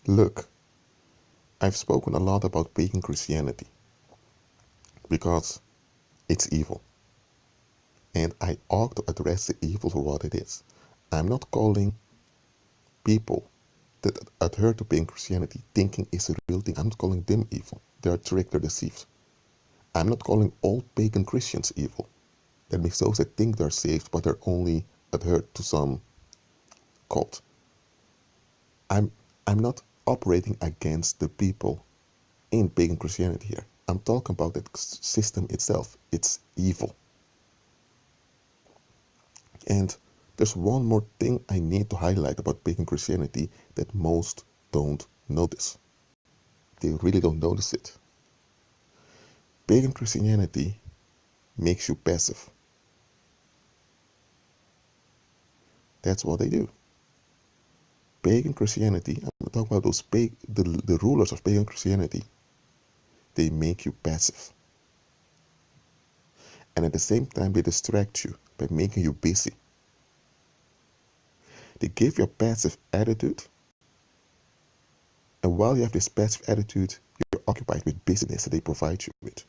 Look, I've spoken a lot about pagan Christianity because it's evil, and I ought to address the evil for what it is. I'm not calling people that adhere to pagan Christianity thinking it's a real thing. I'm not calling them evil. They are tricked or deceived. I'm not calling all pagan Christians evil. That means those that think they're saved, but they're only adhered to some cult. I'm not operating against the people in pagan Christianity here. I'm talking about that system itself. It's evil. And there's one more thing I need to highlight about pagan Christianity that most don't notice. They really don't notice it. Pagan Christianity makes you passive. That's what they do. Pagan Christianity, I'm talking about the rulers of pagan Christianity, they make you passive. And at the same time, they distract you by making you busy. They give you a passive attitude, and while you have this passive attitude, you're occupied with business that they provide you with.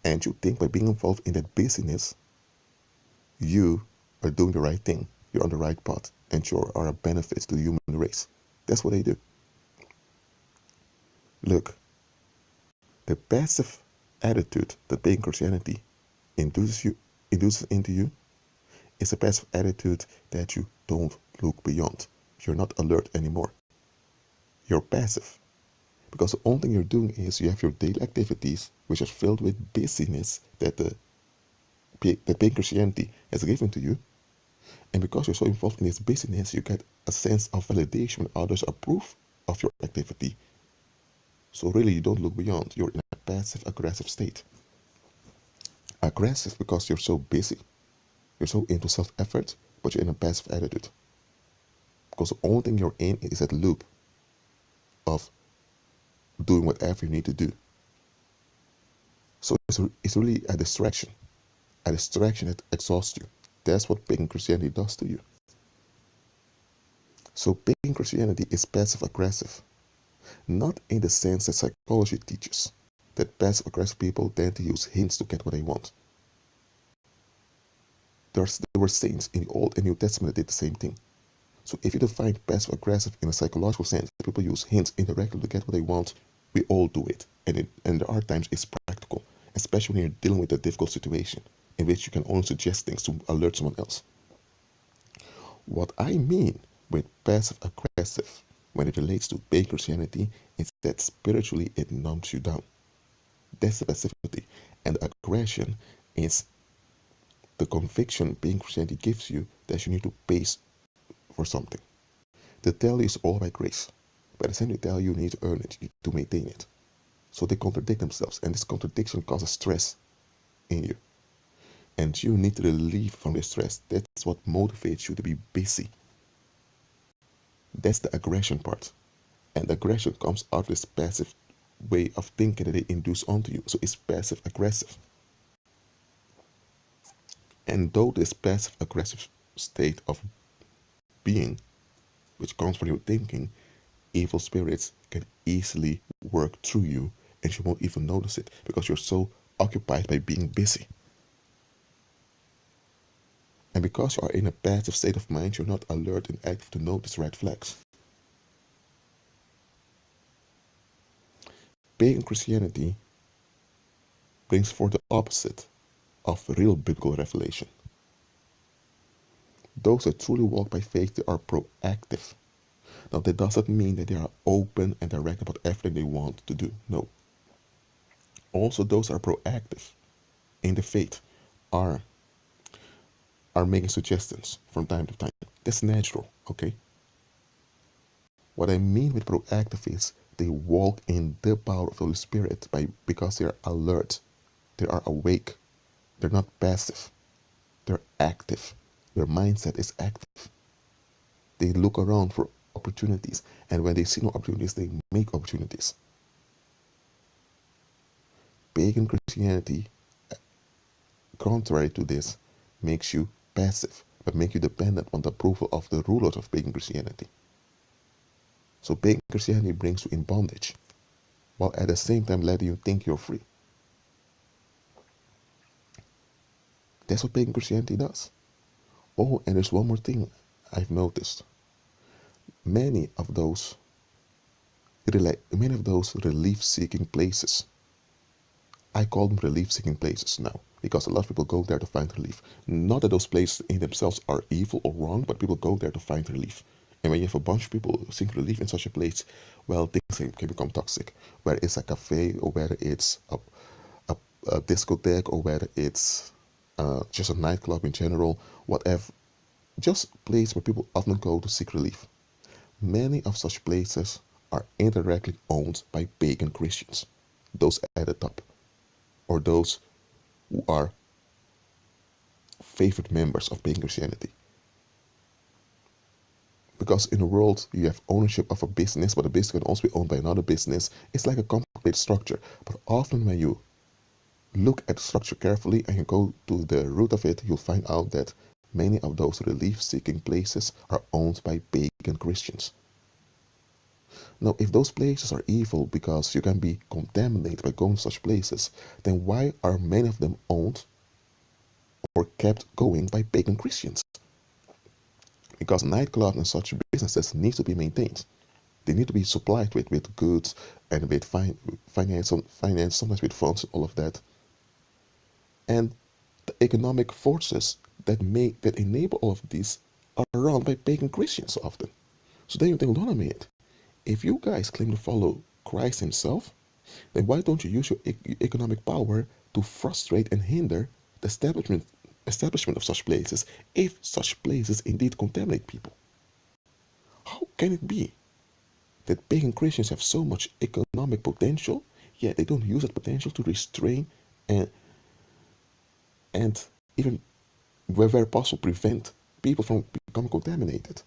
And you think by being involved in that business, you are doing the right thing, you're on the right path, and you are a benefit to the human race. That's what they do. Look, the passive attitude that pagan Christianity induces into you is a passive attitude that you don't look beyond. You're not alert anymore. You're passive. Because the only thing you're doing is you have your daily activities, which are filled with busyness that pagan Christianity has given to you. And because you're so involved in this busyness, you get a sense of validation when others approve of your activity. So really, you don't look beyond. You're in a passive-aggressive state. Aggressive because you're so busy. You're so into self-effort, but you're in a passive attitude. Because the only thing you're in is that loop of doing whatever you need to do. So it's really a distraction that exhausts you. That's what pagan Christianity does to you. So pagan Christianity is passive-aggressive. Not in the sense that psychology teaches, that passive-aggressive people tend to use hints to get what they want. There were saints in the Old and New Testament that did the same thing. So if you define passive-aggressive in a psychological sense, that people use hints indirectly to get what they want, we all do it. And there are times it's practical, especially when you're dealing with a difficult situation in which you can only suggest things to alert someone else. What I mean with passive-aggressive when it relates to pagan Christianity is that spiritually it numbs you down. That's the passivity. And aggression is the conviction pagan Christianity gives you that you need to pay for something. They tell you it's all by grace, but at the same time they tell you need to earn it, to maintain it. So they contradict themselves, and this contradiction causes stress in you. And you need to relieve from the stress. That's what motivates you to be busy. That's the aggression part. And aggression comes out of this passive way of thinking that they induce onto you. So it's passive aggressive. And though this passive aggressive state of being, which comes from your thinking, evil spirits can easily work through you and you won't even notice it because you're so occupied by being busy. And because you are in a passive state of mind, you're not alert and active to notice red flags. Pagan Christianity brings forth the opposite of real biblical revelation. Those that truly walk by faith, they are proactive. Now, that doesn't mean that they are open and direct about everything they want to do. No. Also, those that are proactive in the faith are making suggestions from time to time. That's natural, okay? What I mean with proactive is they walk in the power of the Holy Spirit because they are alert, they are awake, they're not passive, they're active. Their mindset is active. They look around for opportunities, and when they see no opportunities, they make opportunities. Pagan Christianity, contrary to this, makes you passive, but make you dependent on the approval of the rulers of pagan Christianity. So pagan Christianity brings you in bondage, while at the same time letting you think you're free. That's what pagan Christianity does. Oh, and there's one more thing I've noticed. Many of those relief-seeking places, I call them relief-seeking places now, because a lot of people go there to find relief. Not that those places in themselves are evil or wrong, but people go there to find relief. And when you have a bunch of people seeking relief in such a place, well, things can become toxic. Whether it's a cafe, or whether it's a discotheque, or whether it's just a nightclub in general, whatever. Just a place where people often go to seek relief. Many of such places are indirectly owned by pagan Christians, those at the top, or those who are favorite members of pagan Christianity. Because in the world you have ownership of a business, but a business can also be owned by another business. It's like a complicated structure. But often when you look at the structure carefully and you go to the root of it, you'll find out that many of those relief-seeking places are owned by pagan Christians. Now, if those places are evil because you can be contaminated by going to such places, then why are many of them owned or kept going by pagan Christians? Because nightclubs and such businesses need to be maintained. They need to be supplied with goods and with finance, sometimes with funds, all of that. And the economic forces that enable all of this are run by pagan Christians often. So then you think, hold on a minute. If you guys claim to follow Christ himself, then why don't you use your economic power to frustrate and hinder the establishment of such places if such places indeed contaminate people? How can it be that pagan Christians have so much economic potential, yet they don't use that potential to restrain and and even where possible prevent people from becoming contaminated?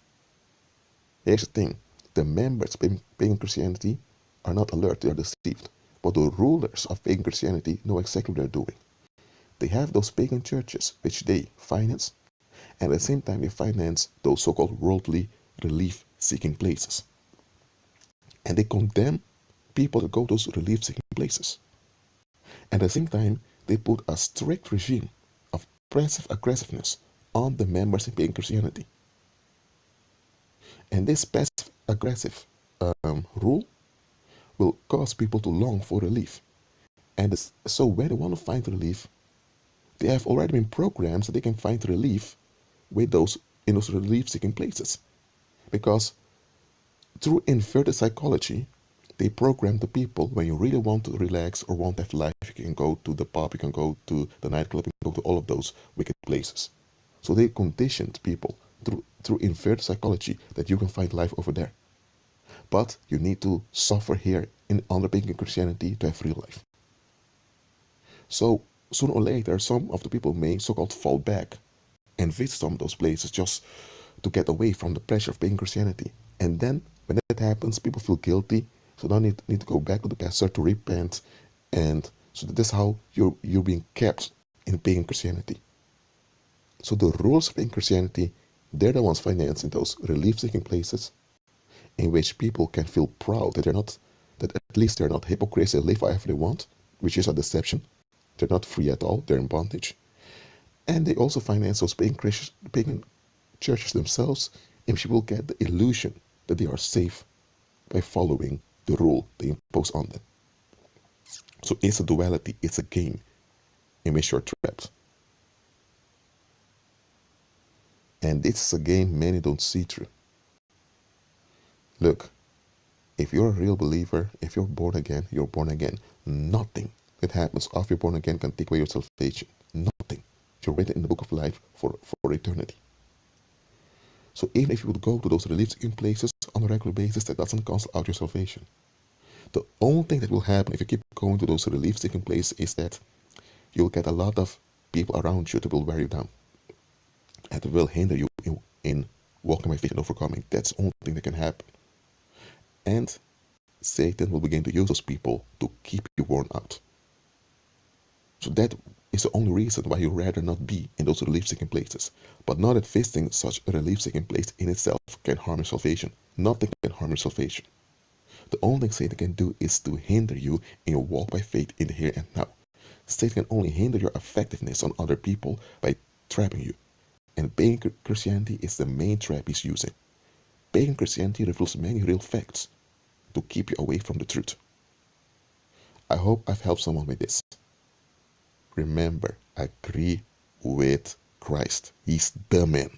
Here's the thing. The members of pagan Christianity are not alert, they are deceived. But the rulers of pagan Christianity know exactly what they're doing. They have those pagan churches which they finance, and at the same time they finance those so-called worldly relief-seeking places. And they condemn people that go to those relief-seeking places. And at the same time, they put a strict regime of passive aggressiveness on the members in pagan Christianity. And this passive aggressive rule will cause people to long for relief. And so when they want to find relief, they have already been programmed so they can find relief with those in those relief-seeking places. Because through inverted psychology, they program the people when you really want to relax or want to have life, you can go to the pub, you can go to the nightclub, you can go to all of those wicked places. So they conditioned people through inverted psychology that you can find life over there. But you need to suffer here in under pagan Christianity to have real life. So sooner or later, some of the people may so-called fall back and visit some of those places just to get away from the pressure of pagan Christianity. And then when that happens, people feel guilty, so now need to go back to the pastor to repent, and so that's how you're being kept in pagan Christianity. So the rules of pagan Christianity, they're the ones financing those relief-seeking places in which people can feel proud that at least they're not hypocrites, they live however they want, which is a deception. They're not free at all, they're in bondage. And they also finance those pagan churches themselves, in which people get the illusion that they are safe by following the rule they impose on them. So it's a duality, it's a game in which you're trapped. And this is a game many don't see through. Look, if you're a real believer, if you're born again, you're born again. Nothing that happens after you're born again can take away your salvation. Nothing. You're written in the book of life for eternity. So even if you would go to those relief-seeking places on a regular basis, that doesn't cancel out your salvation. The only thing that will happen if you keep going to those relief-seeking places is that you'll get a lot of people around you that will wear you down and will hinder you in walking by faith and overcoming. That's the only thing that can happen. And Satan will begin to use those people to keep you worn out. So that It's the only reason why you'd rather not be in those relief-seeking places. But not that visiting such a relief-seeking place in itself can harm your salvation. Nothing can harm your salvation. The only thing Satan can do is to hinder you in your walk by faith in the here and now. Satan can only hinder your effectiveness on other people by trapping you. And pagan Christianity is the main trap he's using. Pagan Christianity reveals many real facts to keep you away from the truth. I hope I've helped someone with this. Remember, agree with Christ. He's the man.